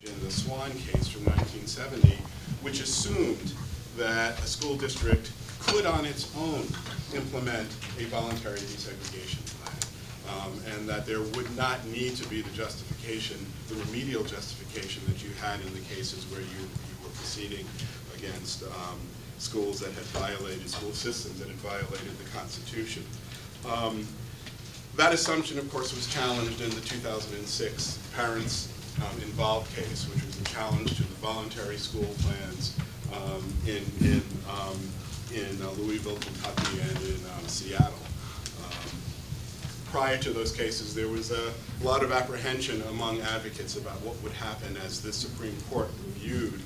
in the Swan case from 1970, which assumed that a school district could on its own implement a voluntary desegregation plan, and that there would not need to be the justification, the remedial justification that you had in the cases where you were proceeding against schools that had violated, school systems that had violated the Constitution. That assumption, of course, was challenged in the 2006 Parents Involved case, which was a challenge to the voluntary school plans in Louisville, Kentucky, and in Seattle. Prior to those cases, there was a lot of apprehension among advocates about what would happen as the Supreme Court reviewed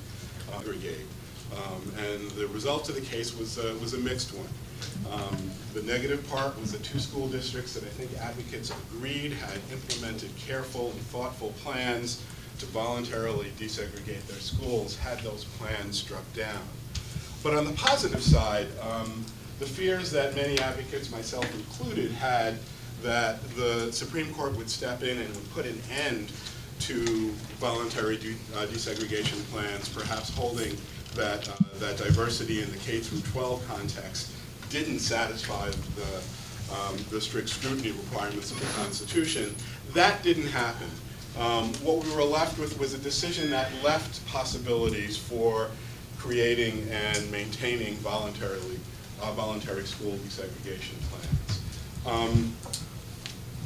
Brigade. And the result of the case was a mixed one. The negative part was the two school districts that I think advocates agreed had implemented careful and thoughtful plans to voluntarily desegregate their schools, had those plans struck down. But on the positive side, the fears that many advocates, myself included, had that the Supreme Court would step in and would put an end to voluntary desegregation plans, perhaps holding that diversity in the K-12 context didn't satisfy the strict scrutiny requirements of the Constitution. That didn't happen. What we were left with was a decision that left possibilities for creating and maintaining voluntary school desegregation plans.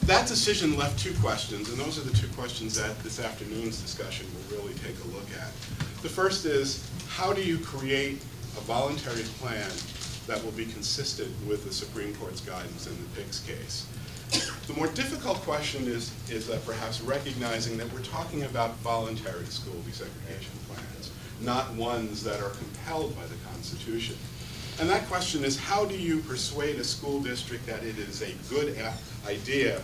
That decision left two questions, and those are the two questions that this afternoon's discussion will really take a look at. The first is, how do you create a voluntary plan that will be consistent with the Supreme Court's guidance in the Picks case? The more difficult question is perhaps recognizing that we're talking about voluntary school desegregation plans, not ones that are compelled by the Constitution. And that question is, how do you persuade a school district that it is a good idea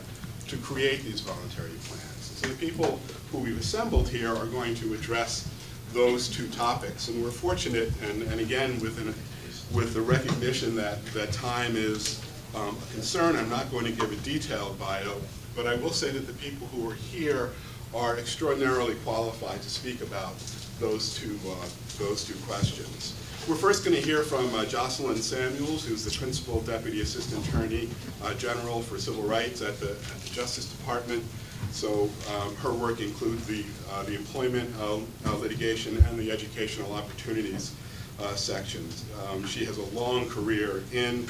to create these voluntary plans? So the people who we've assembled here are going to address those two topics. And we're fortunate, and again, with the recognition that time is a concern, I'm not going to give a detailed bio, but I will say that the people who are here are extraordinarily qualified to speak about those two questions. We're first going to hear from Jocelyn Samuels, who's the Principal Deputy Assistant Attorney General for Civil Rights at the Justice Department. So her work includes the employment litigation and the educational opportunities sections. She has a long career in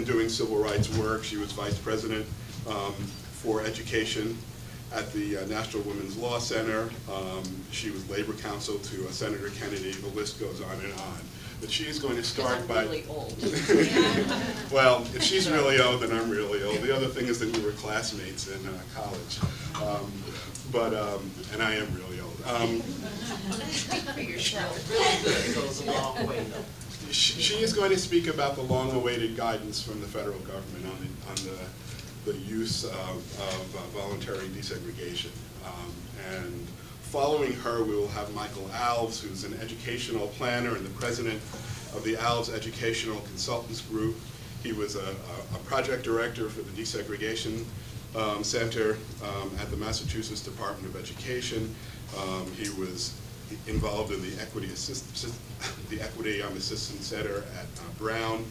doing civil rights work. She was Vice President for Education at the National Women's Law Center. She was Labor Counsel to Senator Kennedy. The list goes on and on. But she's going to start by... I'm really old. Well, if she's really old, then I'm really old. The other thing is that we were classmates in college. And I am really old. Speak for yourself. Really good. It goes a long way, though. She is going to speak about the long-awaited guidance from the federal government on the use of voluntary desegregation. And following her, we will have Michael Alves, who's an educational planner and the president of the Alves Educational Consultants Group. He was a project director for the Desegregation Center at the Massachusetts Department of Education. He was involved in the Equity Assistance Center at Brown.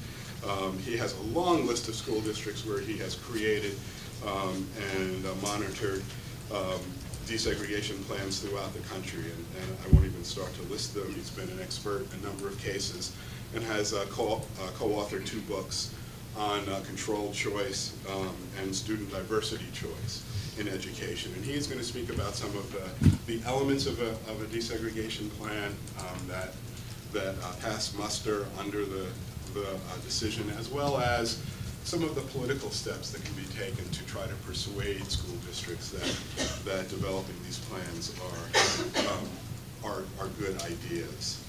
He has a long list of school districts where he has created and monitored desegregation plans throughout the country, and I won't even start to list them. He's been an expert in a number of cases and has co-authored 2 books on controlled choice and student diversity choice in education. And he's going to speak about some of the elements of a desegregation plan that pass muster under the decision, as well as some of the political steps that can be taken to try to persuade school districts that developing these plans are good ideas.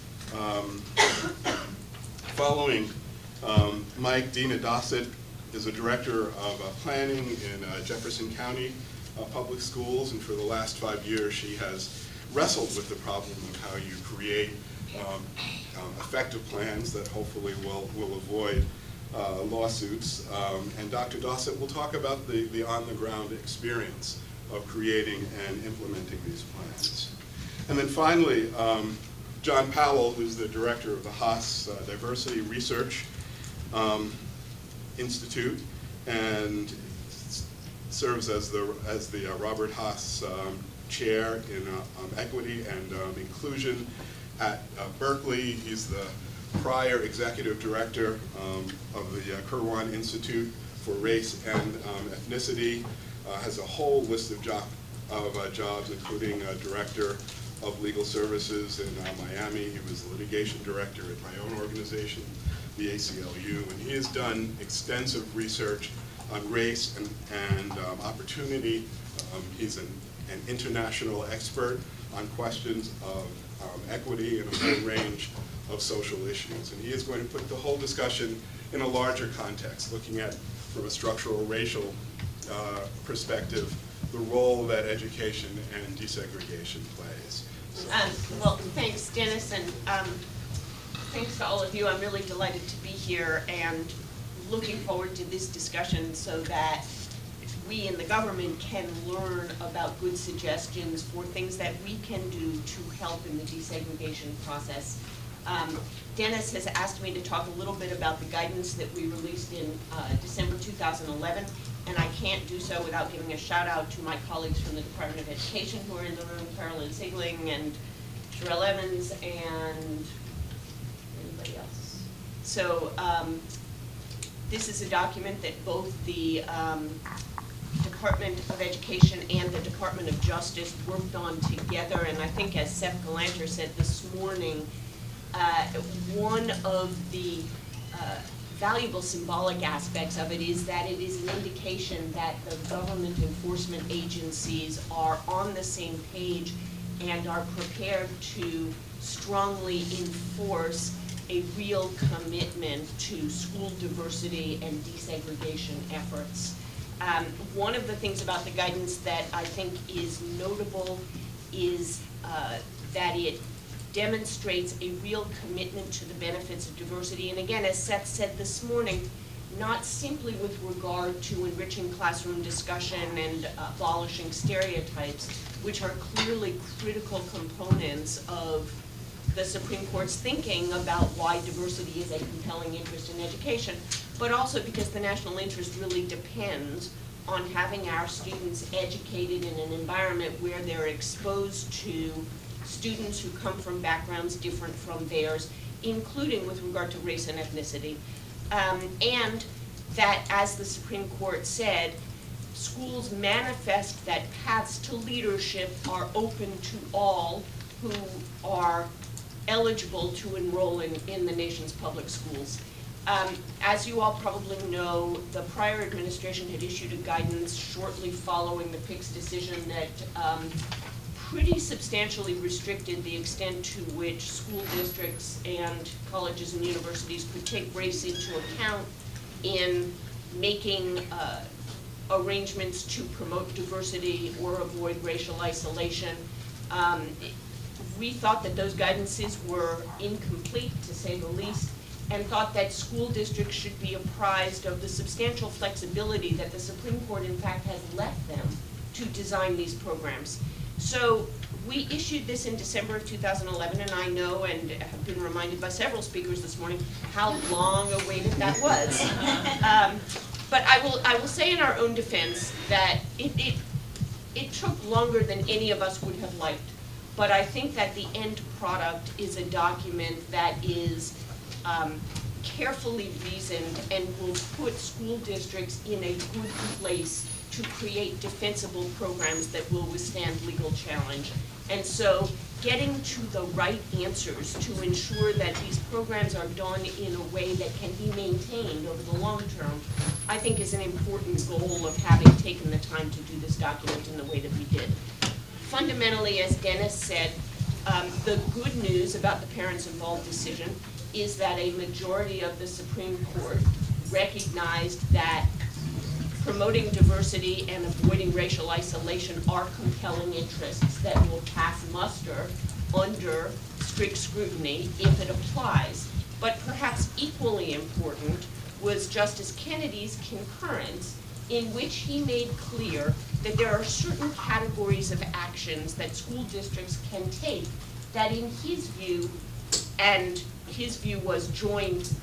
Following Mike, Dina Dossett is a director of planning in Jefferson County Public Schools, and for the last 5 years she has wrestled with the problem of how you create effective plans that hopefully will avoid lawsuits. And Dr. Dossett will talk about the on-the-ground experience of creating and implementing these plans. And then finally, John Powell, who's the director of the Haas Diversity Research Institute, and serves as the Robert Haas Chair in Equity and Inclusion at Berkeley. He's the prior executive director of the Kirwan Institute for Race and Ethnicity. Has a whole list of jobs, including director of legal services in Miami. He was the litigation director at my own organization, the ACLU, and he has done extensive research on race and opportunity. He's an international expert on questions of equity and a whole range of social issues. And he is going to put the whole discussion in a larger context, looking at, from a structural racial perspective, the role that education and desegregation plays. Well, thanks, Dennis, and thanks to all of you. I'm really delighted to be here and looking forward to this discussion so that we in the government can learn about good suggestions for things that we can do to help in the desegregation process. Dennis has asked me to talk a little bit about the guidance that we released in December 2011, and I can't do so without giving a shout out to my colleagues from the Department of Education who are in the room, Carolyn Sigling and Sherelle Evans and anybody else. So this is a document that both the Department of Education and the Department of Justice worked on together, and I think as Seth Galanter said this morning, one of the valuable symbolic aspects of it is that it is an indication that the government enforcement agencies are on the same page and are prepared to strongly enforce a real commitment to school diversity and desegregation efforts. One of the things about the guidance that I think is notable is that it demonstrates a real commitment to the benefits of diversity. And again, as Seth said this morning, not simply with regard to enriching classroom discussion and abolishing stereotypes, which are clearly critical components of the Supreme Court's thinking about why diversity is a compelling interest in education, but also because the national interest really depends on having our students educated in an environment where they're exposed to students who come from backgrounds different from theirs, including with regard to race and ethnicity. And that, as the Supreme Court said, schools manifest that paths to leadership are open to all who are eligible to enroll in the nation's public schools. As you all probably know, the prior administration had issued a guidance shortly following the Picks decision that pretty substantially restricted the extent to which school districts and colleges and universities could take race into account in making arrangements to promote diversity or avoid racial isolation. We thought that those guidances were incomplete, to say the least, and thought that school districts should be apprised of the substantial flexibility that the Supreme Court, in fact, has left them to design these programs. So we issued this in December of 2011, and I know and have been reminded by several speakers this morning how long awaited that was. But I will say in our own defense that it took longer than any of us would have liked. But I think that the end product is a document that is carefully reasoned and will put school districts in a good place to create defensible programs that will withstand legal challenge. And so getting to the right answers to ensure that these programs are done in a way that can be maintained over the long term, I think is an important goal of having taken the time to do this document in the way that we did. Fundamentally, as Dennis said, the good news about the parents involved decision is that a majority of the Supreme Court recognized that promoting diversity and avoiding racial isolation are compelling interests that will pass muster under strict scrutiny if it applies. But perhaps equally important was Justice Kennedy's concurrence in which he made clear that there are certain categories of actions that school districts can take that in his view, and his view was joined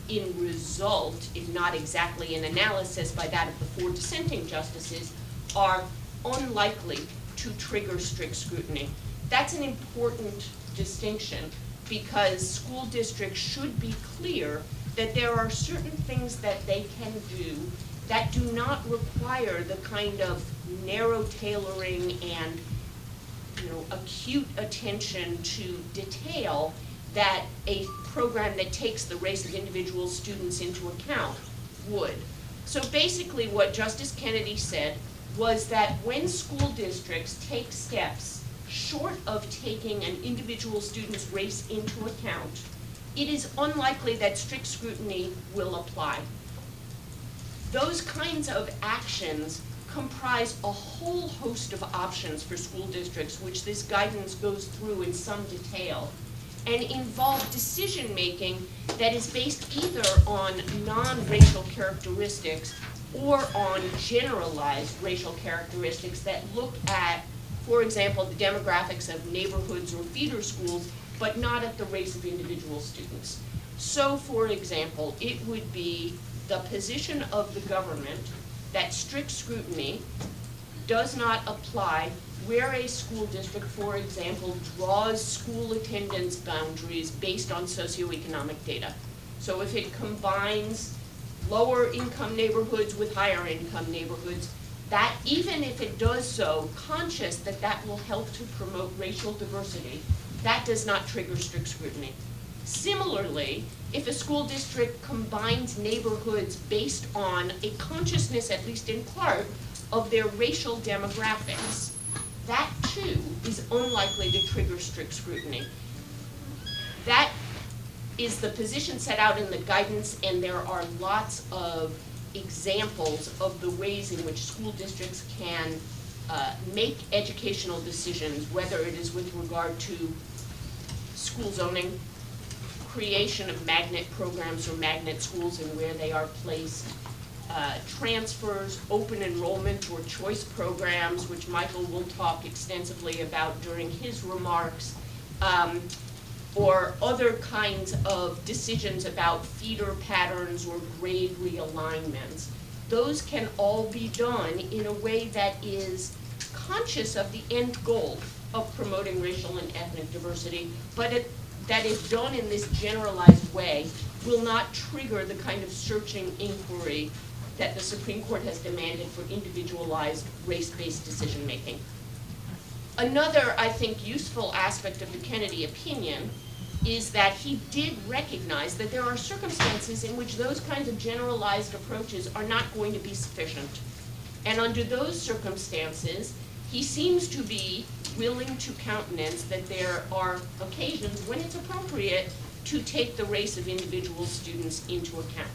in result, if not exactly in analysis, by that of the 4 dissenting justices, are unlikely to trigger strict scrutiny. That's an important distinction because school districts should be clear that there are certain things that they can do that do not require the kind of narrow tailoring and acute attention to detail that a program that takes the race of individual students into account would. So basically what Justice Kennedy said was that when school districts take steps short of taking an individual student's race into account, it is unlikely that strict scrutiny will apply. Those kinds of actions comprise a whole host of options for school districts, which this guidance goes through in some detail, and involve decision-making that is based either on non-racial characteristics or on generalized racial characteristics that look at, for example, the demographics of neighborhoods or feeder schools, but not at the race of individual students. So, for example, it would be the position of the government that strict scrutiny does not apply where a school district, for example, draws school attendance boundaries based on socioeconomic data. So if it combines lower income neighborhoods with higher income neighborhoods, that even if it does so conscious that that will help to promote racial diversity, that does not trigger strict scrutiny. Similarly, if a school district combines neighborhoods based on a consciousness, at least in part, of their racial demographics, that too is unlikely to trigger strict scrutiny. That is the position set out in the guidance, and there are lots of examples of the ways in which school districts can make educational decisions, whether it is with regard to school zoning, creation of magnet programs or magnet schools and where they are placed, transfers, open enrollment or choice programs, which Michael will talk extensively about during his remarks, or other kinds of decisions about feeder patterns or grade realignments. Those can all be done in a way that is conscious of the end goal of promoting racial and ethnic diversity, but that if done in this generalized way will not trigger the kind of searching inquiry that the Supreme Court has demanded for individualized race-based decision-making. Another, I think, useful aspect of the Kennedy opinion is that he did recognize that there are circumstances in which those kinds of generalized approaches are not going to be sufficient. And under those circumstances, he seems to be willing to countenance that there are occasions when it's appropriate to take the race of individual students into account.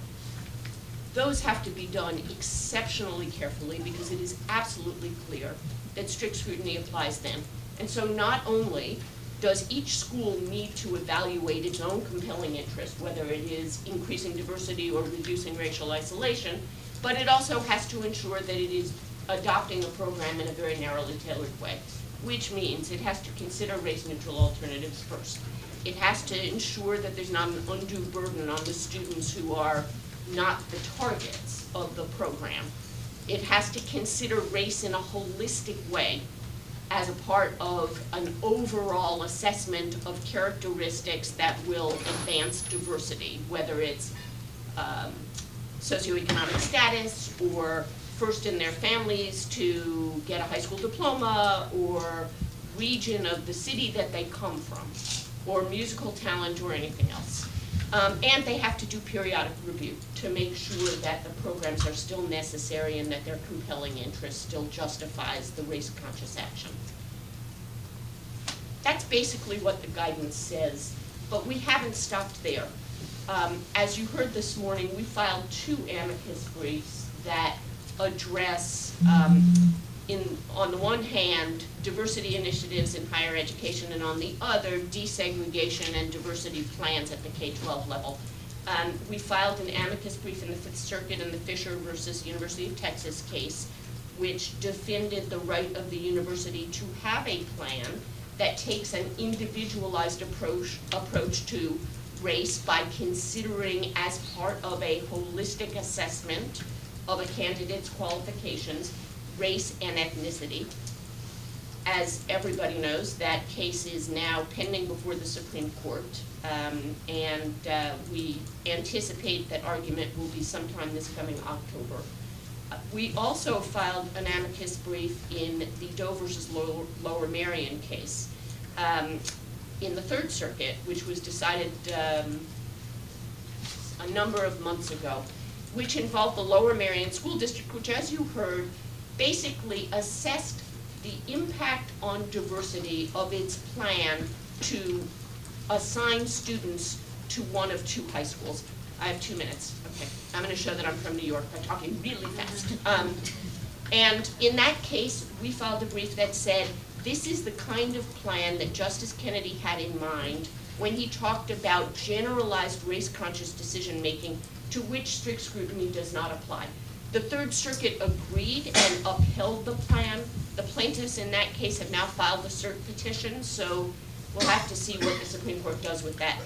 Those have to be done exceptionally carefully because it is absolutely clear that strict scrutiny applies then. And so not only does each school need to evaluate its own compelling interest, whether it is increasing diversity or reducing racial isolation, but it also has to ensure that it is adopting a program in a very narrowly tailored way, which means it has to consider race-neutral alternatives first. It has to ensure that there's not an undue burden on the students who are not the targets of the program. It has to consider race in a holistic way as a part of an overall assessment of characteristics that will advance diversity, whether it's socioeconomic status or first in their families to get a high school diploma or region of the city that they come from or musical talent or anything else. And they have to do periodic review to make sure that the programs are still necessary and that their compelling interest still justifies the race-conscious action. That's basically what the guidance says, but we haven't stopped there. As you heard this morning, we filed 2 amicus briefs that address, on the one hand, diversity initiatives in higher education, and on the other, desegregation and diversity plans at the K-12 level. We filed an amicus brief in the Fifth Circuit in the Fisher versus University of Texas case, which defended the right of the university to have a plan that takes an individualized approach to race by considering as part of a holistic assessment of a candidate's qualifications, race and ethnicity. As everybody knows, that case is now pending before the Supreme Court, and we anticipate that argument will be sometime this coming October. We also filed an amicus brief in the Doe versus Lower Merion case in the Third Circuit, which was decided a number of months ago, which involved the Lower Merion School District, which, as you heard, basically assessed the impact on diversity of its plan to assign students to one of two high schools. I have 2 minutes. Okay, I'm going to show that I'm from New York by talking really fast. And in that case, we filed a brief that said, this is the kind of plan that Justice Kennedy had in mind when he talked about generalized race-conscious decision-making to which strict scrutiny does not apply. The Third Circuit agreed and upheld the plan. The plaintiffs in that case have now filed a cert petition, so we'll have to see what the Supreme Court does with that.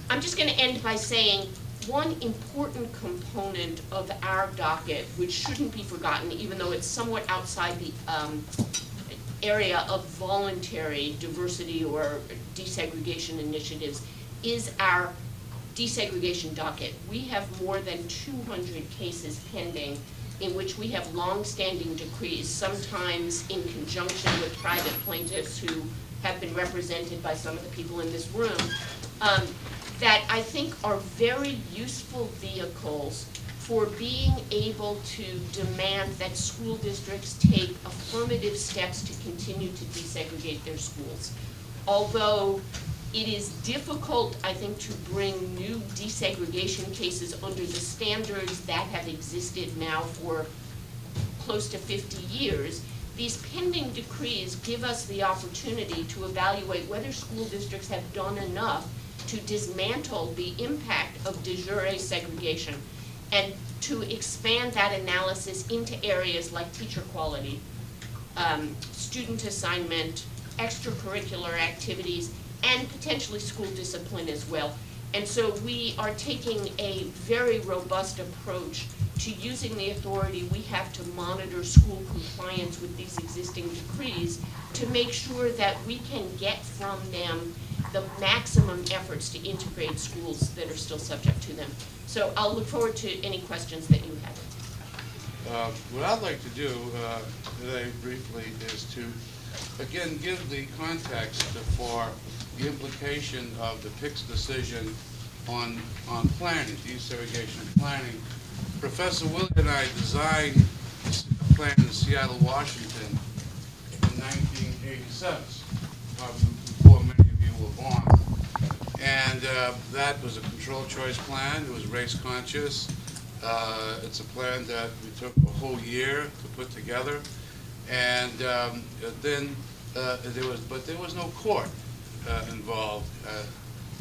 I'm just going to end by saying one important component of our docket, which shouldn't be forgotten, even though it's somewhat outside the area of voluntary diversity or desegregation initiatives, is our desegregation docket. We have more than 200 cases pending in which we have long-standing decrees, sometimes in conjunction with private plaintiffs who have been represented by some of the people in this room, that I think are very useful vehicles for being able to demand that school districts take affirmative steps to continue to desegregate their schools. Although it is difficult, I think, to bring new desegregation cases under the standards that have existed now for close to 50 years, these pending decrees give us the opportunity to evaluate whether school districts have done enough to dismantle the impact of de jure segregation and to expand that analysis into areas like teacher quality, student assignment, extracurricular activities, and potentially school discipline as well. And so we are taking a very robust approach to using the authority we have to monitor school compliance with these existing decrees to make sure that we can get from them the maximum efforts to integrate schools that are still subject to them. So I'll look forward to any questions that you have. What I'd like to do today briefly is to, again, give the context for the implication of the PICS decision on planning, desegregation planning. Professor Willie and I designed a plan in Seattle, Washington in 1987, before many of you were born. And that was a controlled choice plan. It was race conscious. It's a plan that we took a whole year to put together. And then there was no court involved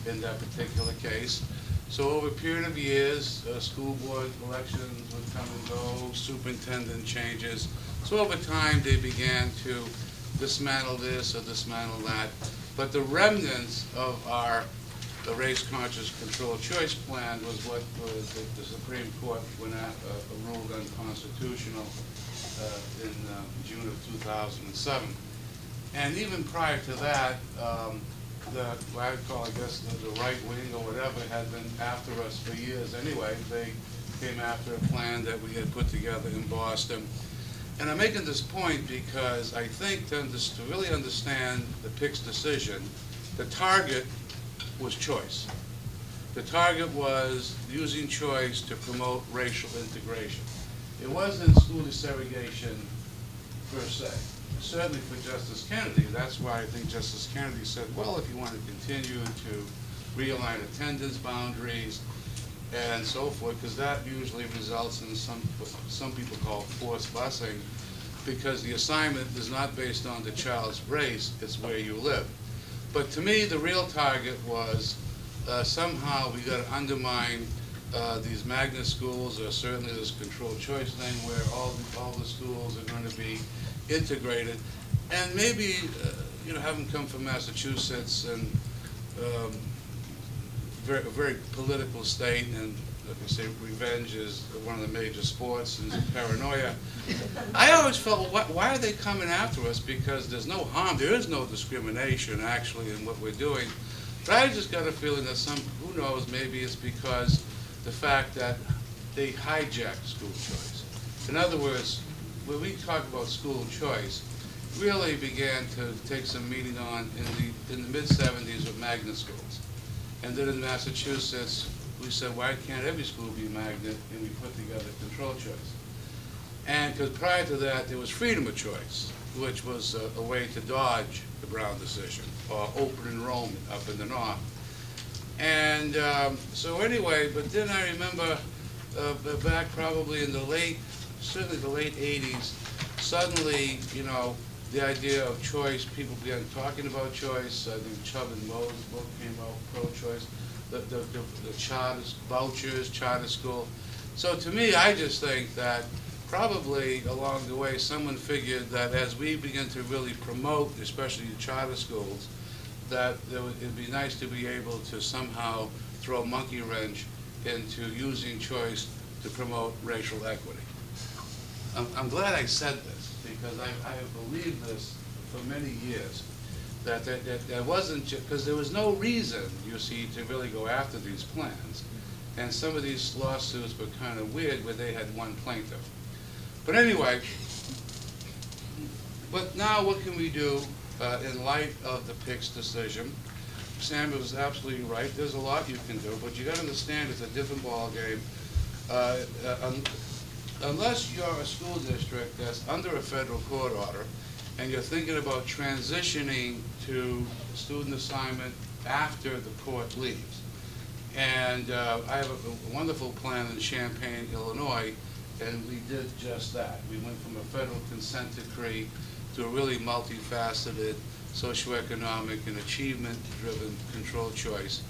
in that particular case. So over a period of years, school board elections would come and go, superintendent changes. So over time, they began to dismantle this or dismantle that. But the remnants of the race-conscious controlled choice plan was what the Supreme Court ruled unconstitutional in June of 2007. And even prior to that, what I would call, I guess, the right wing or whatever had been after us for years anyway. They came after a plan that we had put together in Boston. And I'm making this point because I think to really understand the PICS decision, the target was choice. The target was using choice to promote racial integration. It wasn't school desegregation per se. Certainly for Justice Kennedy, that's why I think Justice Kennedy said, well, if you want to continue to realign attendance boundaries and so forth, because that usually results in what some people call forced busing, because the assignment is not based on the child's race, it's where you live. But to me, the real target was somehow we got to undermine these magnet schools, or certainly this controlled choice thing where all the schools are going to be integrated, and maybe have them come from Massachusetts and a very political state, and like I say, revenge is one of the major sports, and paranoia. I always felt, why are they coming after us? Because there's no harm, there is no discrimination actually in what we're doing. But I just got a feeling that who knows, maybe it's because the fact that they hijacked school choice. In other words, when we talk about school choice, really began to take some meaning on in the mid-70s with magnet schools. And then in Massachusetts, we said, why can't every school be magnet? And we put together control choice. And because prior to that, there was freedom of choice, which was a way to dodge the Brown decision, or open enrollment up in the north. And so anyway, but then I remember back probably in certainly the late 80s, suddenly, the idea of choice, people began talking about choice. I think Chubb and Moe's book came out, pro-choice, the charters, vouchers, charter school. So to me, I just think that probably along the way, someone figured that as we begin to really promote, especially the charter schools, that it'd be nice to be able to somehow throw a monkey wrench into using choice to promote racial equity. I'm glad I said this, because I have believed this for many years, that wasn't, because there was no reason, you see, to really go after these plans. And some of these lawsuits were kind of weird where they had one plaintiff. But anyway, but now what can we do in light of the Picks decision? Sam was absolutely right. There's a lot you can do, but you got to understand it's a different ballgame. Unless you're a school district that's under a federal court order and you're thinking about transitioning to student assignment after the court leaves. And I have a wonderful plan in Champaign, Illinois, and we did just that. We went from a federal consent decree to a really multifaceted socioeconomic and achievement-driven controlled choice.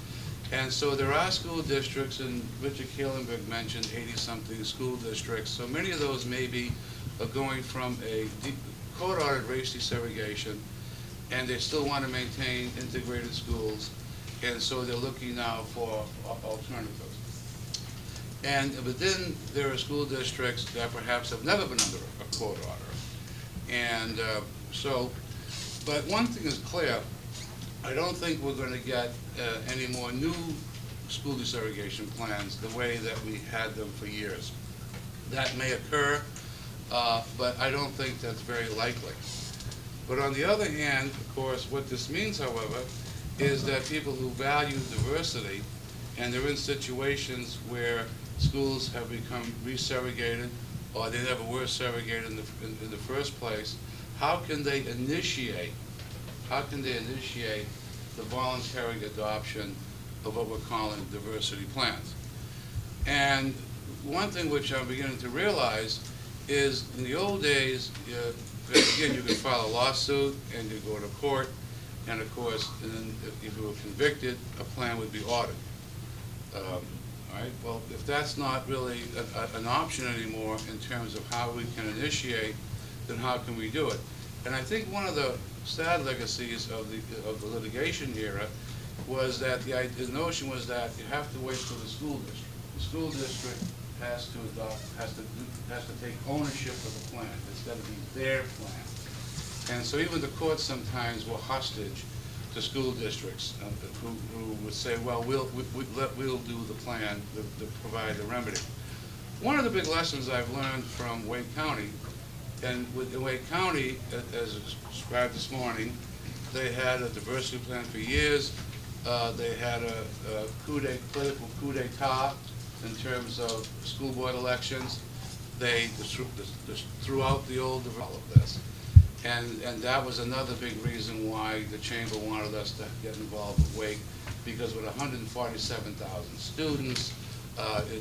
And so there are school districts, and Richard Kahlenberg mentioned 80-something school districts. So many of those maybe are going from a court-ordered race desegregation, and they still want to maintain integrated schools, and so they're looking now for alternatives. But then there are school districts that perhaps have never been under a court order. And but one thing is clear, I don't think we're going to get any more new school desegregation plans the way that we had them for years. That may occur, but I don't think that's very likely. But on the other hand, of course, what this means, however, is that people who value diversity, and they're in situations where schools have become resegregated, or they never were segregated in the first place, how can they initiate the voluntary adoption of what we're calling diversity plans? And one thing which I'm beginning to realize is, in the old days, again, you could file a lawsuit and you go to court, and of course, then if you were convicted, a plan would be audited. All right. Well, if that's not really an option anymore in terms of how we can initiate, then how can we do it? And I think one of the sad legacies of the litigation era was that the notion was that you have to wait for the school district. The school district has to adopt, has to take ownership of the plan. It's got to be their plan. And so even the courts sometimes were hostage to school districts who would say, well, we'll do the plan to provide the remedy. One of the big lessons I've learned from Wake County, and with Wake County, as described this morning, they had a diversity plan for years. They had a political coup d'etat in terms of school board elections. They threw out the old of all of this. And that was another big reason why the chamber wanted us to get involved with Wake, because with 147,000 students,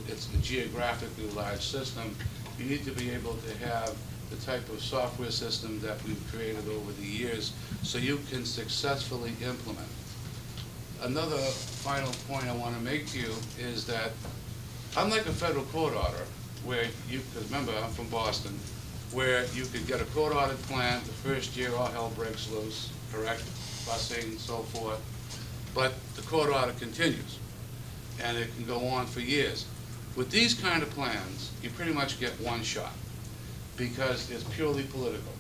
it's a geographically large system. You need to be able to have the type of software system that we've created over the years so you can successfully implement another final point I want to make to you is that unlike a federal court order, where you, because remember, I'm from Boston, where you could get a court ordered plan, the first year all hell breaks loose, correct, busing and so forth, but the court order continues, and it can go on for years. With these kind of plans, you pretty much get one shot, because it's purely political.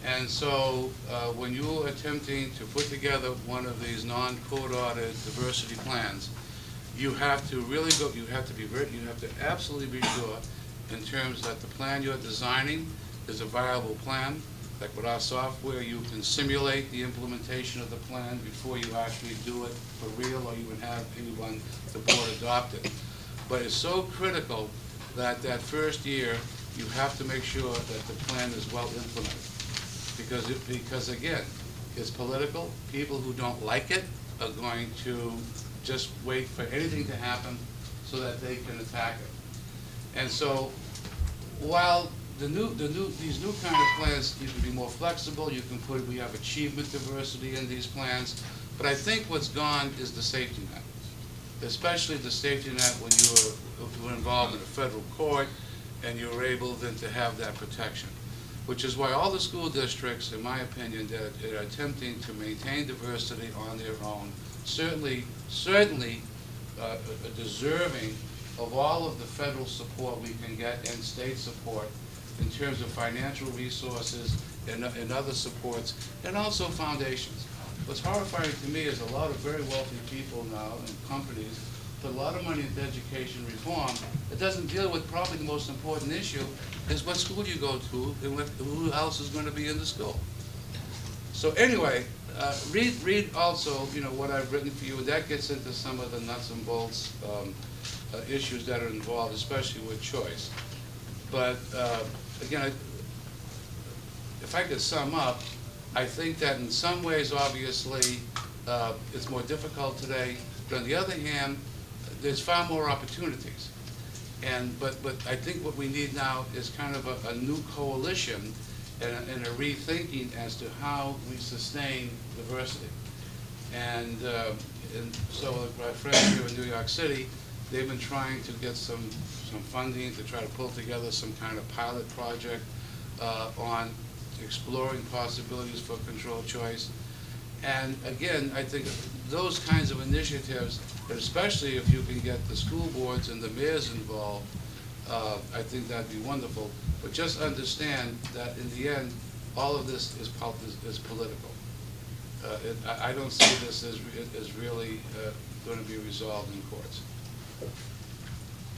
And so when you're attempting to put together one of these non-court ordered diversity plans, you have to really go, you have to absolutely be sure in terms that the plan you're designing is a viable plan. Like with our software, you can simulate the implementation of the plan before you actually do it for real or even have anyone, the board, adopt it. But it's so critical that that first year, you have to make sure that the plan is well implemented. Because again, it's political. People who don't like it are going to just wait for anything to happen so that they can attack it. And so, while these new kind of plans, you can be more flexible. You can we have achievement diversity in these plans. But I think what's gone is the safety net, especially the safety net when you were involved in a federal court and you were able then to have that protection. Which is why all the school districts, in my opinion, that are attempting to maintain diversity on their own, certainly deserving of all of the federal support we can get and state support in terms of financial resources and other supports, and also foundations. What's horrifying to me is a lot of very wealthy people now and companies put a lot of money into education reform. It doesn't deal with probably the most important issue, is what school you go to and who else is going to be in the school. So anyway, read also what I've written for you, and that gets into some of the nuts and bolts issues that are involved, especially with choice. But again, if I could sum up, I think that in some ways, obviously, it's more difficult today, but on the other hand, there's far more opportunities. But I think what we need now is kind of a new coalition and a rethinking as to how we sustain diversity. And so my friends here in New York City, they've been trying to get some funding to try to pull together some kind of pilot project on exploring possibilities for controlled choice. And again, I think those kinds of initiatives, especially if you can get the school boards and the mayors involved, I think that'd be wonderful. But just understand that in the end, all of this is political. I don't see this as really going to be resolved in courts.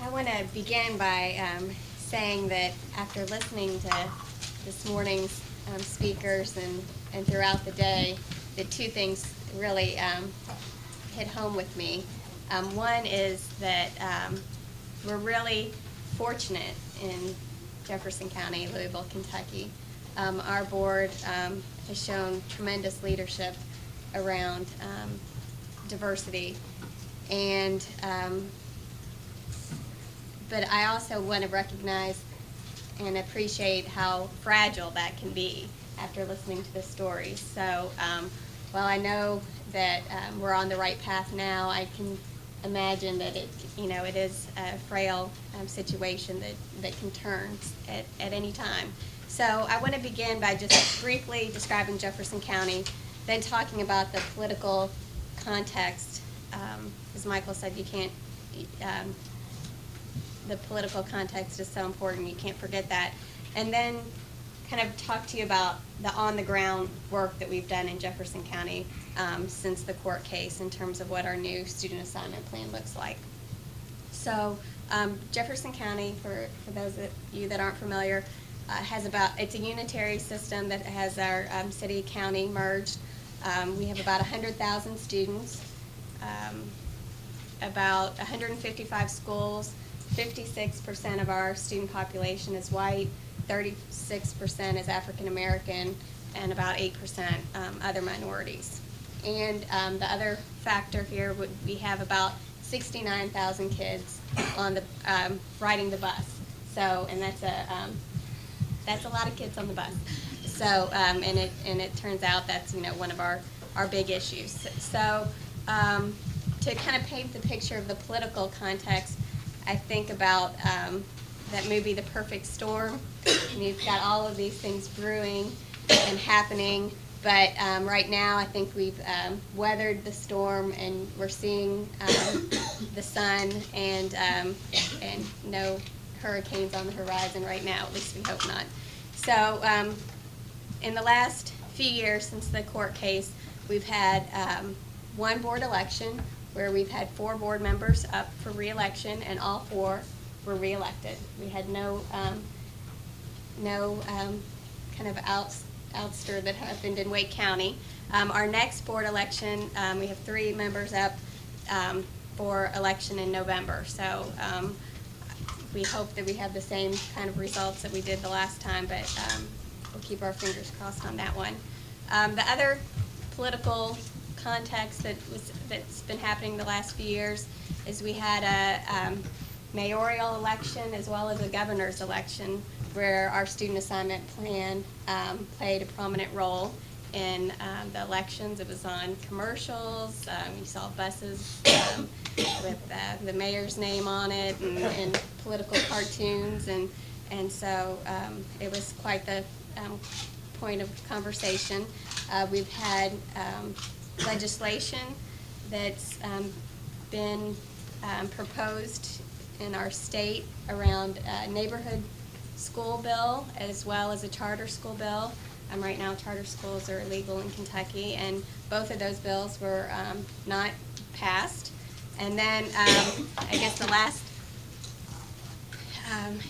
I want to begin by saying that after listening to this morning's speakers and throughout the day, the two things really hit home with me. One is that we're really fortunate in Jefferson County, Louisville, Kentucky. Our board has shown tremendous leadership around diversity, and but I also want to recognize and appreciate how fragile that can be after listening to the stories. So while I know that we're on the right path now, I can imagine that it is a frail situation that can turn at any time. So I want to begin by just briefly describing Jefferson County, then talking about the political context. As Michael said, you can't, the political context is so important, you can't forget that. And then kind of talk to you about the on-the-ground work that we've done in Jefferson County since the court case in terms of what our new student assignment plan looks like. So Jefferson County, for those of you that aren't familiar, it's a unitary system that has our city, county merged. We have about 100,000 students, about 155 schools, 56% of our student population is white, 36% is African American, and about 8% other minorities. And the other factor here would we have about 69,000 kids on the riding the bus. So, and that's a lot of kids on the bus. So, and it turns out that's one of our big issues. So, to kind of paint the picture of the political context, I think about that movie, The Perfect Storm. And you've got all of these things brewing and happening, but right now I think we've weathered the storm, and we're seeing the sun, and no hurricanes on the horizon right now. At least we hope not. So in the last few years since the court case, we've had one board election where we've had 4 board members up for re-election, and all 4 were re-elected. We had no kind of ouster that happened in Wake County. Our next board election, we have 3 members up for election in November. So we hope that we have the same kind of results that we did the last time, but we'll keep our fingers crossed on that one. The other political context that's been happening the last few years is we had a mayoral election as well as a governor's election, where our student assignment plan played a prominent role in the elections. It was on commercials. You saw buses with the mayor's name on it, and political cartoons, and so it was quite the point of conversation. We've had legislation that's been proposed in our state around a neighborhood school bill as well as a charter school bill. Right now, charter schools are illegal in Kentucky, and both of those bills were not passed. And then I guess the last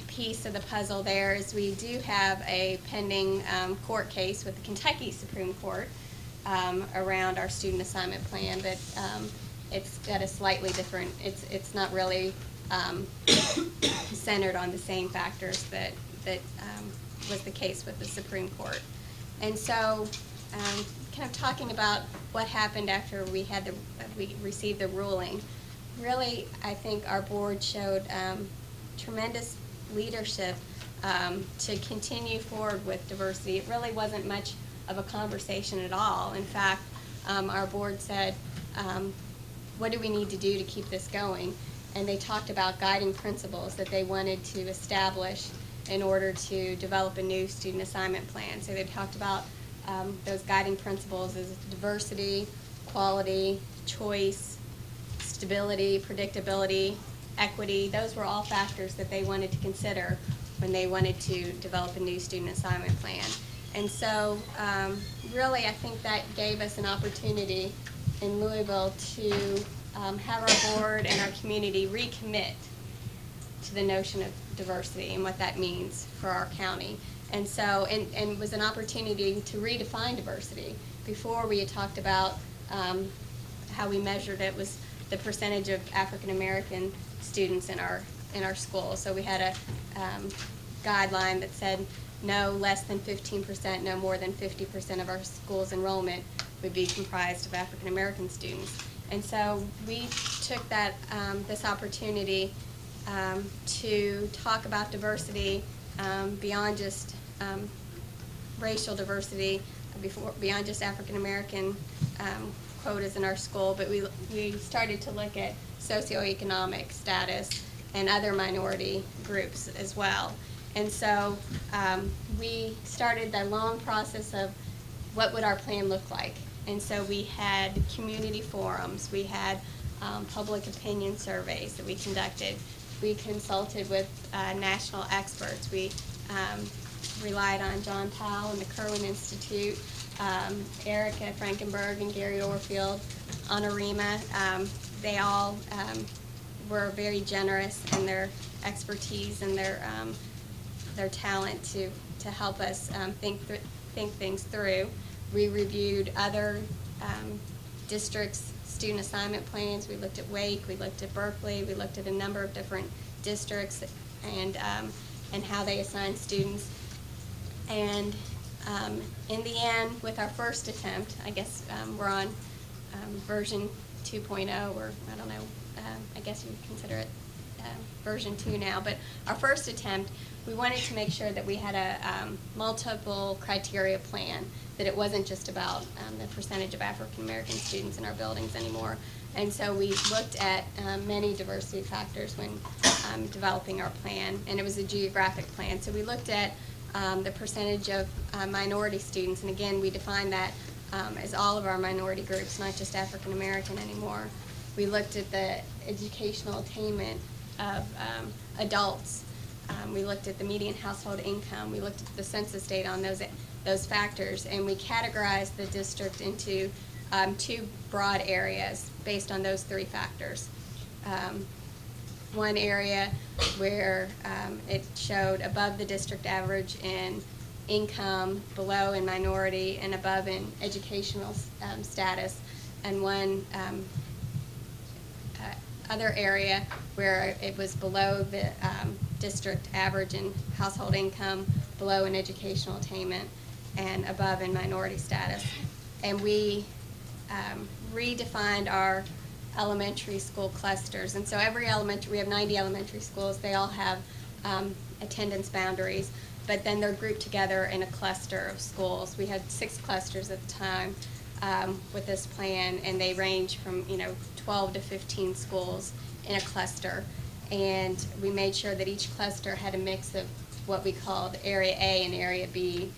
piece of the puzzle there is we do have a pending court case with the Kentucky Supreme Court around our student assignment plan, but it's got a slightly different, it's not really centered on the same factors that was the case with the Supreme Court. And so kind of talking about what happened after we received the ruling, really I think our board showed tremendous leadership to continue forward with diversity. It really wasn't much of a conversation at all. In fact, our board said, what do we need to do to keep this going? And they talked about guiding principles that they wanted to establish in order to develop a new student assignment plan. So they talked about those guiding principles as diversity, quality, choice, stability, predictability, equity. Those were all factors that they wanted to consider when they wanted to develop a new student assignment plan. And so really I think that gave us an opportunity in Louisville to have our board and our community recommit to the notion of diversity and what that means for our county. And so, and it was an opportunity to redefine diversity. Before we had talked about how we measured it was the percentage of African American students in our school. So we had a guideline that said no less than 15%, no more than 50% of our school's enrollment would be comprised of African American students. And so we took that this opportunity to talk about diversity beyond just racial diversity, beyond just African American quotas in our school, but we started to look at socioeconomic status and other minority groups as well. And so we started the long process of what would our plan look like. And so we had community forums, we had public opinion surveys that we conducted. We consulted with national experts. We relied on John Powell and the Kirwan Institute, Erica Frankenberg and Gary Orfield, Anarima. They all were very generous in their expertise and their talent to help us think things through. We reviewed other districts' student assignment plans. We looked at Wake, we looked at Berkeley, we looked at a number of different districts and how they assign students. And in the end, with our first attempt, I guess we're on version 2.0, or I don't know, I guess you would consider it version 2 now, but our first attempt, we wanted to make sure that we had a multiple criteria plan, that it wasn't just about the percentage of African American students in our buildings anymore. And so we looked at many diversity factors when developing our plan, and it was a geographic plan. So we looked at the percentage of minority students, and again, we defined that as all of our minority groups, not just African American anymore. We looked at the educational attainment of adults. We looked at the median household income. We looked at the census data on those factors, and we categorized the district into 2 broad areas based on those 3 factors. One area where it showed above the district average in income, below in minority, and above in educational status, and one other area where it was below the district average in household income, below in educational attainment, and above in minority status. And we redefined our elementary school clusters. And so every we have 90 elementary schools. They all have attendance boundaries, but then they're grouped together in a cluster of schools. We had 6 clusters at the time with this plan, and they range from 12 to 15 schools in a cluster. And we made sure that each cluster had a mix of what we called Area A and Area B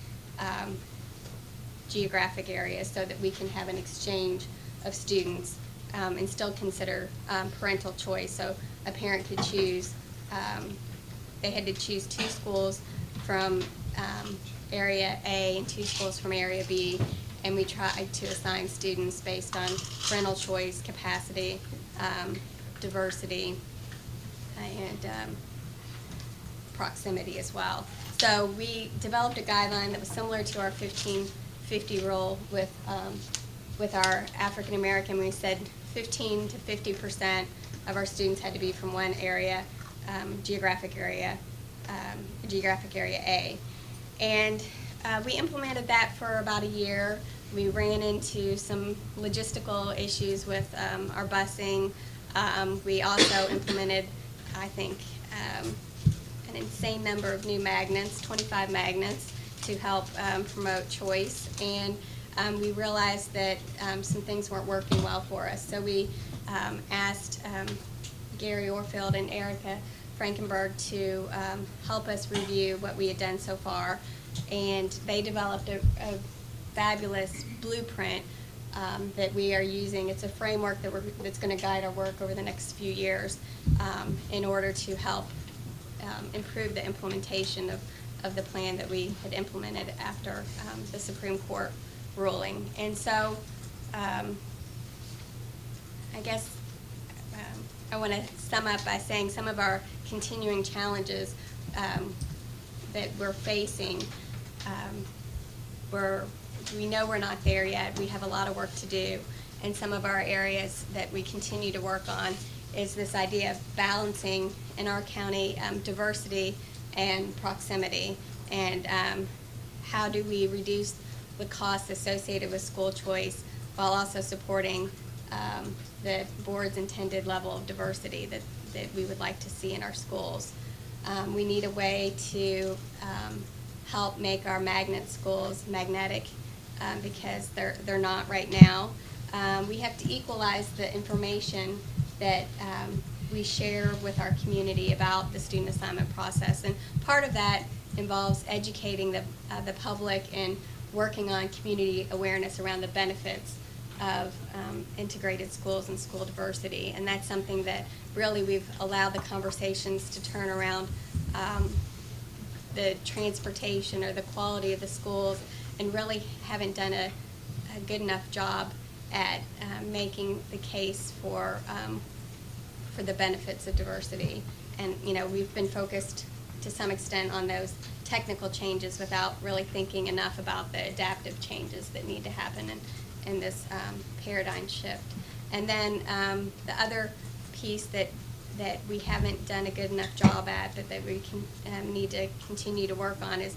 geographic areas, so that we can have an exchange of students and still consider parental choice. So a parent could choose, they had to choose 2 schools from Area A and 2 schools from Area B, and we tried to assign students based on parental choice, capacity, diversity, and proximity as well. So we developed a guideline that was similar to our 1550 rule with our African American. We said 15 to 50% of our students had to be from one area, geographic area A. And we implemented that for about a year. We ran into some logistical issues with our busing. We also implemented, I think, an insane number of new magnets, 25 magnets, to help promote choice. And we realized that some things weren't working well for us. So we asked Gary Orfield and Erica Frankenberg to help us review what we had done so far. And they developed a fabulous blueprint that we are using. It's a framework that's going to guide our work over the next few years in order to help improve the implementation of the plan that we had implemented after the Supreme Court ruling. And so I guess I want to sum up by saying some of our continuing challenges that we're facing, we know we're not there yet. We have a lot of work to do. And some of our areas that we continue to work on is this idea of balancing in our county diversity and proximity, and how do we reduce the costs associated with school choice while also supporting the board's intended level of diversity that we would like to see in our schools. We need a way to help make our magnet schools magnetic because they're not right now. We have to equalize the information that we share with our community about the student assignment process, and part of that involves educating the public and working on community awareness around the benefits of integrated schools and school diversity. And that's something that really we've allowed the conversations to turn around the transportation or the quality of the schools, and really haven't done a good enough job at making the case for the benefits of diversity. And we've been focused to some extent on those technical changes without really thinking enough about the adaptive changes that need to happen in this paradigm shift. And then the other piece that we haven't done a good enough job at, but that we can need to continue to work on is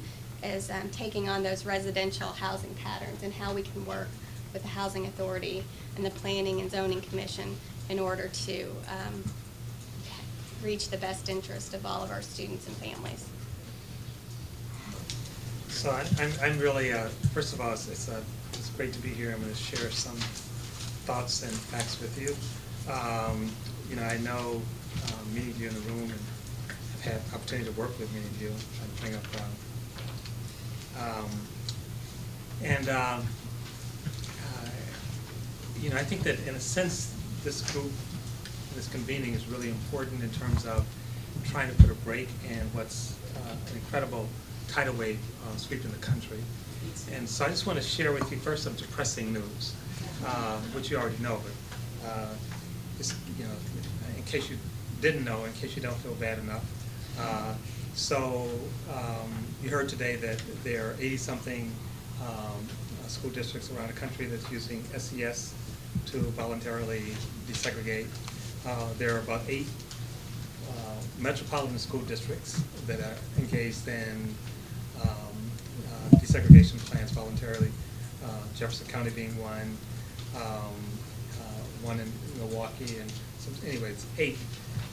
taking on those residential housing patterns, and how we can work with the Housing Authority and the Planning and Zoning Commission in order to reach the best interest of all of our students and families. So I'm really, first of all, it's great to be here. I'm going to share some thoughts and facts with you. You know, I know many of you in the room, and I've had opportunity to work with many of you. I'm bring up, you know, I think that in a sense, this group, this convening is really important in terms of trying to put a break in what's an incredible tidal wave sweeping the country. And so I just want to share with you first some depressing news, which you already know, but just, you know, in case you didn't know, in case you don't feel bad enough. You heard today that there are 80-something school districts around the country that's using SES to voluntarily desegregate. There are about 8 metropolitan school districts that are engaged in desegregation plans voluntarily, Jefferson County being one, one in Milwaukee, and so, anyway, it's 8.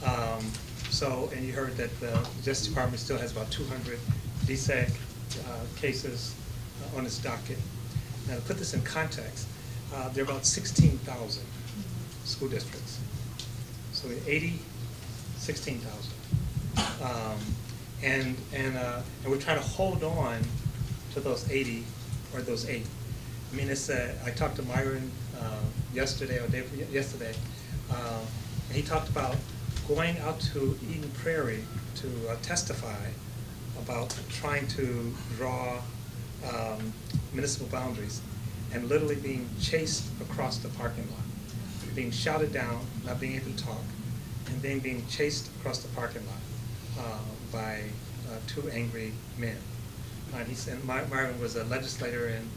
And you heard that the Justice Department still has about 200 deseg cases on its docket. Now, to put this in context, there are about 16,000 school districts. So 80, 16,000. And we're trying to hold on to those 80 or those 8. I mean, it's I talked to Myron yesterday or yesterday, and he talked about going out to Eden Prairie to testify about trying to draw municipal boundaries and literally being chased across the parking lot, being shouted down, not being able to talk, and then being chased across the parking lot by 2 angry men. And he said Myron was a legislator in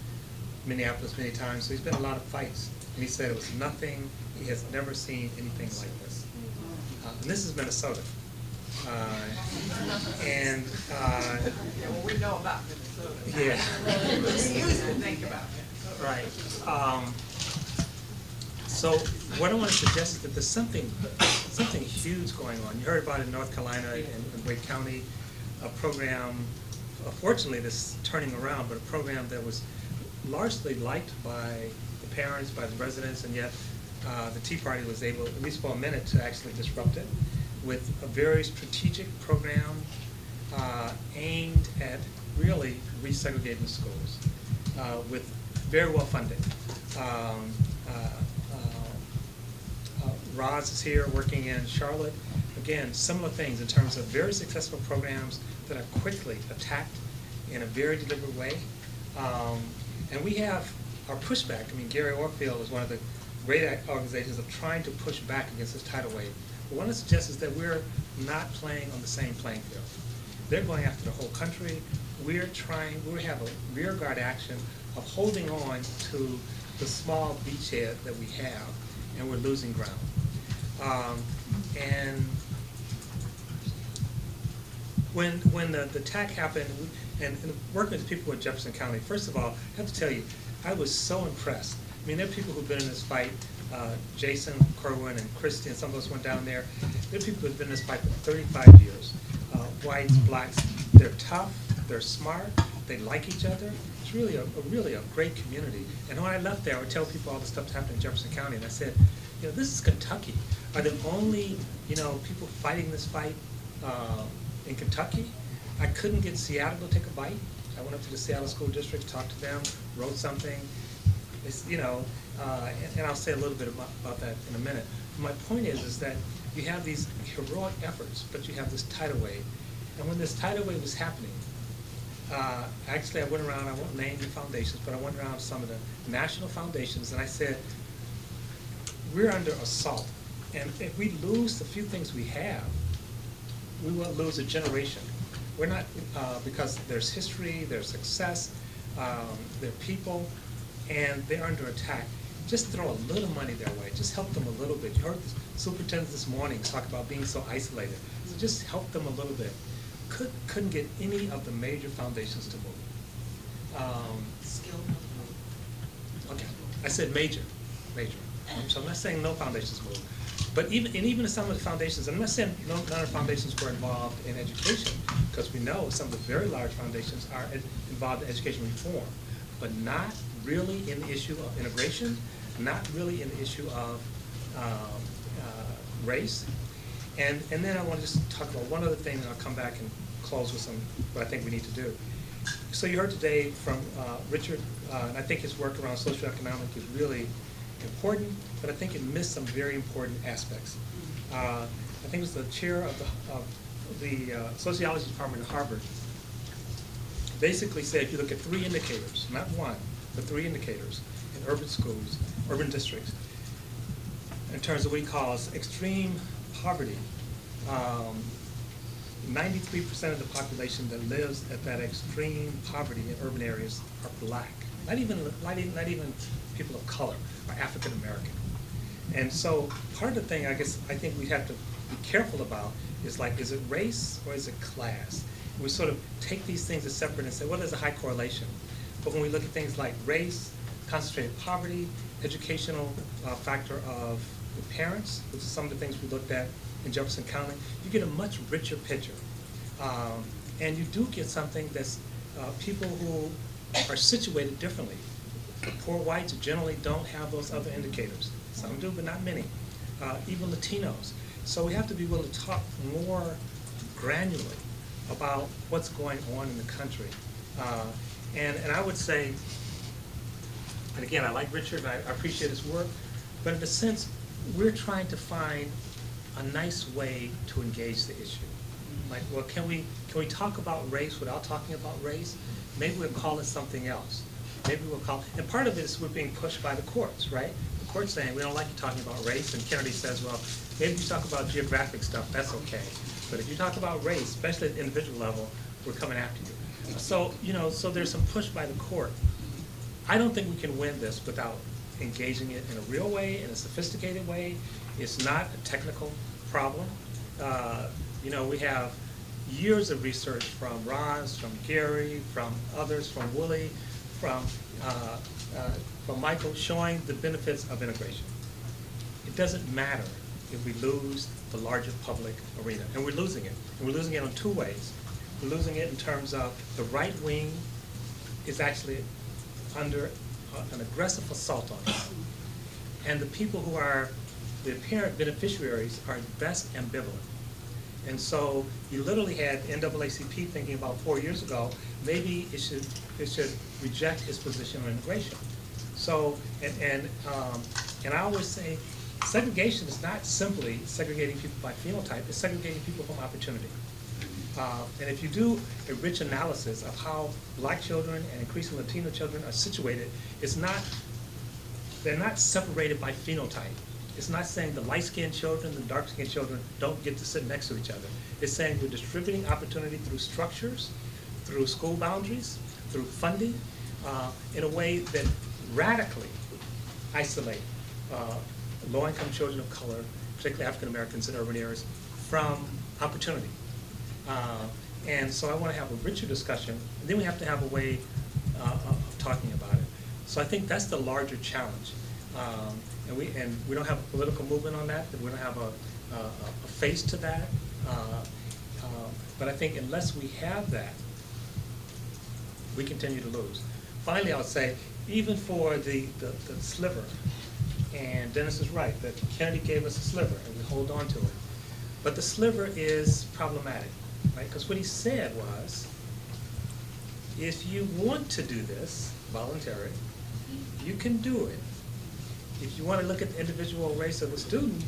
Minneapolis many times, so he's been in a lot of fights. And he said it was nothing, he has never seen anything like this. And this is Minnesota. Well, we know about Minnesota. Yeah. We used to think about Minnesota. Right. So what I want to suggest is that there's something huge going on. You heard about it in North Carolina in Wake County, a program, fortunately this is turning around, but a program that was largely liked by the parents, by the residents, and yet the Tea Party was able, at least for a minute, to actually disrupt it with a very strategic program aimed at really resegregating schools with very well funded. Roz is here working in Charlotte. Again, similar things in terms of very successful programs that are quickly attacked in a very deliberate way. And we have our pushback. I mean, Gary Orfield is one of the great organizations of trying to push back against this tidal wave. But what I suggest is that we're not playing on the same playing field. They're going after the whole country. We have a rear guard action of holding on to the small beachhead that we have, and we're losing ground. And when the attack happened, and working with the people in Jefferson County, first of all, I have to tell you, I was so impressed. I mean, there are people who've been in this fight, Jason, Kerwin, and Christy, and some of us went down there. There are people who've been in this fight for 35 years. Whites, blacks, they're tough, they're smart, they like each other. It's really a great community. And when I left there, I would tell people all the stuff that's happening in Jefferson County, and I said, you know, this is Kentucky. Are there only, you know, people fighting this fight in Kentucky? I couldn't get Seattle to take a bite. I went up to the Seattle School District, talked to them, wrote something. It's, you know, and I'll say a little bit about that in a minute. My point is that you have these heroic efforts, but you have this tidal wave. And when this tidal wave was happening, actually I went around, I won't name the foundations, but I went around some of the national foundations, and I said, we're under assault. And if we lose the few things we have, we will lose a generation. We're not, because there's history, there's success, there are people, and they're under attack. Just throw a little money their way. Just help them a little bit. You heard the superintendent this morning talk about being so isolated. So just help them a little bit. Couldn't get any of the major foundations to move. Okay, I said major. So I'm not saying no foundations move. But even some of the foundations, I'm not saying none of the foundations were involved in education, because we know some of the very large foundations are involved in education reform, but not really in the issue of integration, not really in the issue of race. And then I want to just talk about one other thing, and I'll come back and close with what I think we need to do. So you heard today from Richard, and I think his work around socioeconomic is really important, but I think it missed some very important aspects. I think it was the chair of the sociology department at Harvard basically said if you look at 3 indicators, not one, but 3 indicators in urban schools, urban districts, in terms of what he calls extreme poverty, 93% of the population that lives at that extreme poverty in urban areas are black. Not even people of color, or African American. And so part of the thing I think we have to be careful about is like, is it race or is it class? And we sort of take these things as separate and say, well, there's a high correlation. But when we look at things like race, concentrated poverty, educational factor of the parents, which is some of the things we looked at in Jefferson County, you get a much richer picture. And you do get something that's people who are situated differently. The poor whites generally don't have those other indicators. Some do, but not many. Even Latinos. So we have to be willing to talk more granularly about what's going on in the country. And I would say, and again, I like Richard, and I appreciate his work, but in a sense, we're trying to find a nice way to engage the issue. Like, well, can we talk about race without talking about race? Maybe we'll call it something else. Maybe we'll call, and part of it is we're being pushed by the courts, right? The court's saying, we don't like you talking about race, and Kennedy says, well, maybe you talk about geographic stuff, that's okay. But if you talk about race, especially at the individual level, we're coming after you. So, so there's some push by the court. I don't think we can win this without engaging it in a real way, in a sophisticated way. It's not a technical problem. We have years of research from Roz, from Gary, from others, from Willie, from Michael, showing the benefits of integration. It doesn't matter if we lose the larger public arena, and we're losing it. And we're losing it in 2 ways. We're losing it in terms of the right wing is actually under an aggressive assault on us. And the people who are the apparent beneficiaries are best ambivalent. And so you literally had NAACP thinking about 4 years ago, maybe it should reject its position on integration. So, and I always say, segregation is not simply segregating people by phenotype, it's segregating people from opportunity. And if you do a rich analysis of how black children and increasingly Latino children are situated, they're not separated by phenotype. It's not saying the light-skinned children and the dark-skinned children don't get to sit next to each other. It's saying we're distributing opportunity through structures, through school boundaries, through funding, in a way that radically isolate low-income children of color, particularly African Americans in urban areas, from opportunity. And so I want to have a richer discussion, and then we have to have a way of talking about it. So I think that's the larger challenge. And we don't have a political movement on that, we don't have a face to that. But I think unless we have that, we continue to lose. Finally, I would say, even for the sliver, and Dennis is right, that Kennedy gave us a sliver, and we hold on to it. But the sliver is problematic, right? Because what he said was, if you want to do this voluntarily, you can do it. If you want to look at the individual race of the student,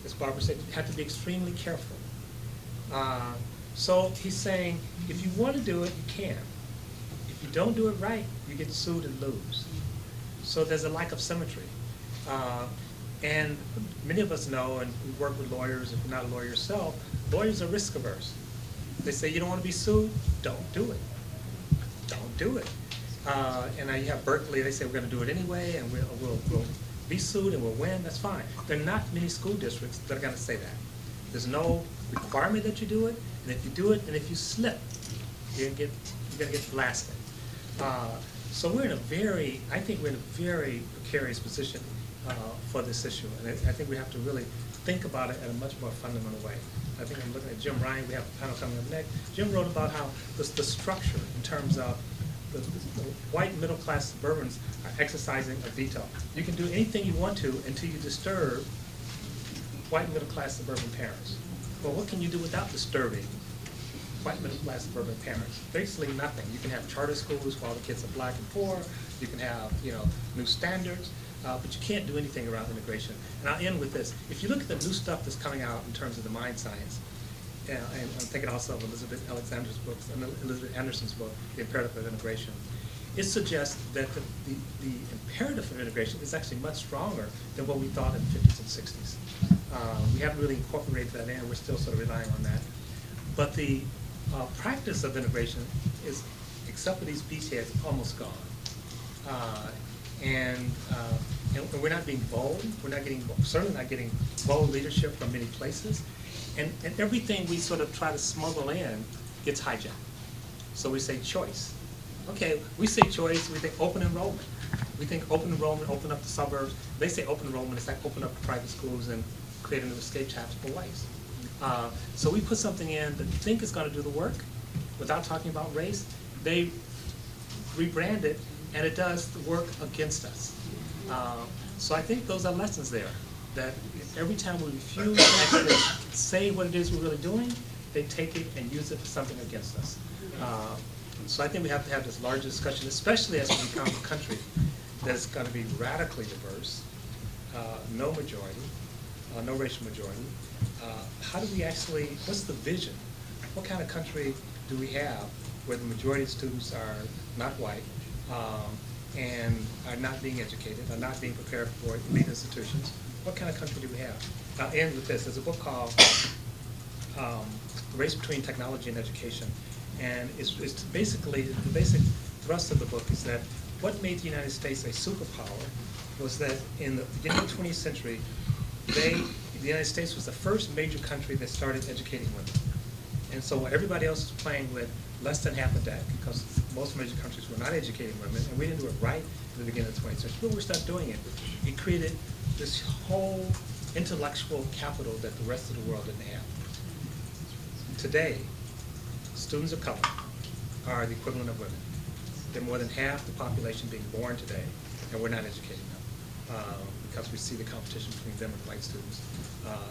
as Barbara said, you have to be extremely careful. So he's saying, if you want to do it, you can. If you don't do it right, you get sued and lose. So there's a lack of symmetry. And many of us know, and we work with lawyers, if you're not a lawyer yourself, lawyers are risk averse. They say, you don't want to be sued? Don't do it. Don't do it. And now you have Berkeley, they say we're going to do it anyway, and we'll be sued and we'll win, that's fine. There are not many school districts that are going to say that. There's no requirement that you do it, and if you do it, and if you slip, you're going to get blasted. So we're in a very, I think we're in a very precarious position for this issue. And I think we have to really think about it in a much more fundamental way. I think I'm looking at Jim Ryan, we have a panel coming up next. Jim wrote about how the structure in terms of the white middle-class suburbans are exercising a veto. You can do anything you want to until you disturb white middle-class suburban parents. Well, what can you do without disturbing white middle-class suburban parents? Basically nothing. You can have charter schools while the kids are black and poor. You can have, new standards, but you can't do anything around immigration. And I'll end with this. If you look at the new stuff that's coming out in terms of the mind science, and I'm thinking also of Elizabeth Anderson's book, The Imperative of Integration, it suggests that the imperative of integration is actually much stronger than what we thought in the 50s and 60s. We haven't really incorporated that in. We're still sort of relying on that. But the practice of integration is, except for these beachheads, almost gone. And we're not being bold. We're not getting, certainly not getting bold leadership from many places. And everything we sort of try to smuggle in gets hijacked. So we say choice. Okay, we say choice, we think open enrollment. We think open enrollment, open up the suburbs. They say open enrollment, it's like open up the private schools and create a new escape hatch for whites. So we put something in that we think is going to do the work without talking about race. They rebrand it, and it does the work against us. So I think those are lessons there, that every time we refuse to actually say what it is we're really doing, they take it and use it for something against us. So I think we have to have this larger discussion, especially as we become a country that's going to be radically diverse, no majority, no racial majority. How do we actually, what's the vision? What kind of country do we have where the majority of students are not white and are not being educated, are not being prepared for elite institutions? What kind of country do we have? I'll end with this. There's a book called The Race Between Technology and Education. And it's basically, the basic thrust of the book is that what made the United States a superpower was that in the beginning of the 20th century, the United States was the first major country that started educating women. And so while everybody else was playing with less than half a deck, because most major countries were not educating women, and we didn't do it right in the beginning of the 20th century, but we started doing it. It created this whole intellectual capital that the rest of the world didn't have. Today, students of color are the equivalent of women. They're more than half the population being born today, and we're not educating them because we see the competition between them and white students.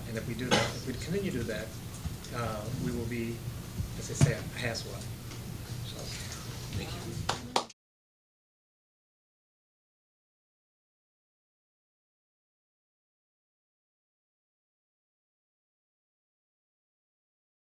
And if we do that, if we continue to do that, we will be, as they say, a Haswell. So, thank you.